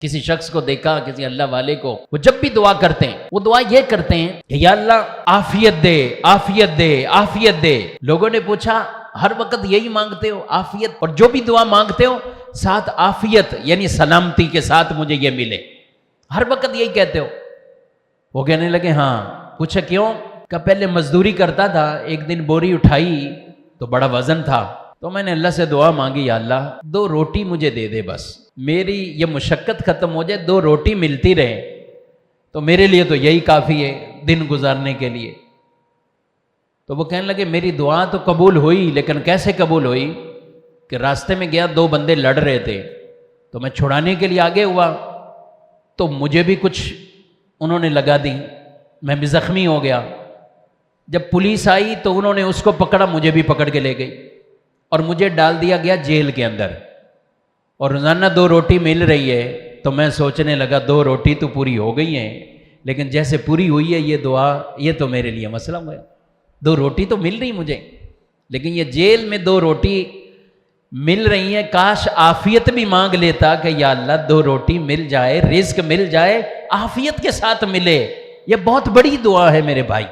کسی شخص کو دیکھا، کسی اللہ والے کو، وہ جب بھی دعا کرتے ہیں وہ دعا یہ کرتے ہیں کہ یا اللہ عافیت دے، عافیت دے، عافیت دے۔ لوگوں نے پوچھا ہر وقت یہی مانگتے ہو عافیت؟ اور جو بھی دعا مانگتے ہو ساتھ عافیت یعنی سلامتی کے ساتھ مجھے یہ ملے، ہر وقت یہی کہتے ہو؟ وہ کہنے لگے ہاں۔ پوچھا کیوں؟ کہ پہلے مزدوری کرتا تھا، ایک دن بوری اٹھائی تو بڑا وزن تھا، تو میں نے اللہ سے دعا مانگی یا اللہ 2 روٹی مجھے دے دے، بس میری یہ مشقت ختم ہو جائے، 2 روٹی ملتی رہے تو میرے لیے تو یہی کافی ہے دن گزارنے کے لیے۔ تو وہ کہنے لگے میری دعا تو قبول ہوئی، لیکن کیسے قبول ہوئی کہ راستے میں گیا 2 بندے لڑ رہے تھے تو میں چھڑانے کے لیے آگے ہوا تو مجھے بھی کچھ انہوں نے لگا دی، میں بھی زخمی ہو گیا۔ جب پولیس آئی تو انہوں نے اس کو پکڑا، مجھے بھی پکڑ کے لے گئی اور مجھے ڈال دیا گیا جیل کے اندر، اور روزانہ 2 روٹی مل رہی ہے تو میں سوچنے لگا 2 روٹی تو پوری ہو گئی ہیں، لیکن جیسے پوری ہوئی ہے یہ دعا، یہ تو میرے لیے مسئلہ ہوا۔ 2 روٹی تو مل رہی مجھے، لیکن یہ جیل میں 2 روٹی مل رہی ہیں، کاش عافیت بھی مانگ لیتا کہ یا اللہ 2 روٹی مل جائے، رزق مل جائے، عافیت کے ساتھ ملے۔ یہ بہت بڑی دعا ہے میرے بھائی،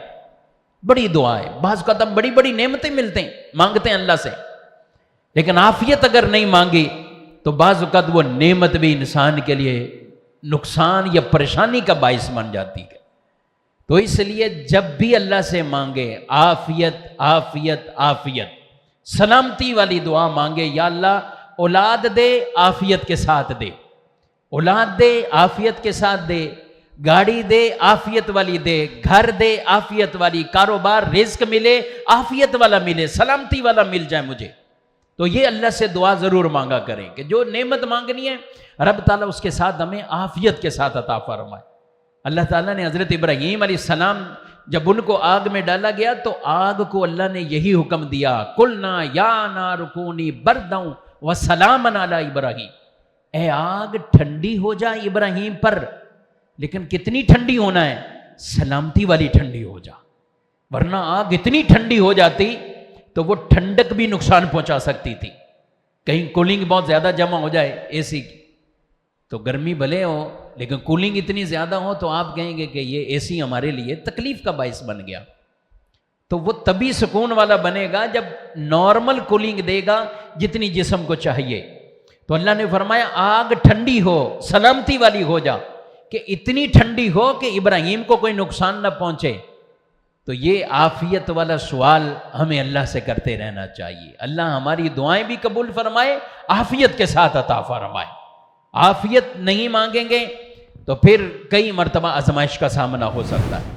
بڑی دعا ہے۔ بعض اوقات ہم بڑی بڑی نعمتیں ملتے ہیں، مانگتے ہیں اللہ سے، لیکن عافیت اگر نہیں مانگی تو بعض اوقات وہ نعمت بھی انسان کے لیے نقصان یا پریشانی کا باعث بن جاتی ہے۔ تو اس لیے جب بھی اللہ سے مانگے عافیت عافیت عافیت، سلامتی والی دعا مانگے، یا اللہ اولاد دے عافیت کے ساتھ دے، اولاد دے عافیت کے ساتھ دے، گاڑی دے عافیت والی دے، گھر دے عافیت والی، کاروبار رزق ملے عافیت والا ملے، سلامتی والا مل جائے مجھے۔ تو یہ اللہ سے دعا ضرور مانگا کریں کہ جو نعمت مانگنی ہے رب تعالیٰ اس کے ساتھ ہمیں عافیت کے ساتھ عطا فرمائے۔ اللہ تعالیٰ نے حضرت ابراہیم علیہ السلام جب ان کو آگ میں ڈالا گیا تو آگ کو اللہ نے یہی حکم دیا، قلنا یا نار کونی بردا وسلاما علی ابراہیم، اے آگ ٹھنڈی ہو جا ابراہیم پر، لیکن کتنی ٹھنڈی ہونا ہے؟ سلامتی والی ٹھنڈی ہو جا، ورنہ آگ اتنی ٹھنڈی ہو جاتی تو وہ ٹھنڈک بھی نقصان پہنچا سکتی تھی۔ کہیں کولنگ بہت زیادہ جمع ہو جائے اے سی کی تو گرمی بھلے ہو، لیکن کولنگ اتنی زیادہ ہو تو آپ کہیں گے کہ یہ اے سی ہمارے لیے تکلیف کا باعث بن گیا۔ تو وہ تبھی سکون والا بنے گا جب نارمل کولنگ دے گا جتنی جسم کو چاہیے۔ تو اللہ نے فرمایا آگ ٹھنڈی ہو، سلامتی والی ہو جا، کہ اتنی ٹھنڈی ہو کہ ابراہیم کو کوئی نقصان نہ پہنچے۔ تو یہ عافیت والا سوال ہمیں اللہ سے کرتے رہنا چاہیے۔ اللہ ہماری دعائیں بھی قبول فرمائے، عافیت کے ساتھ عطا فرمائے۔ عافیت نہیں مانگیں گے تو پھر کئی مرتبہ آزمائش کا سامنا ہو سکتا ہے۔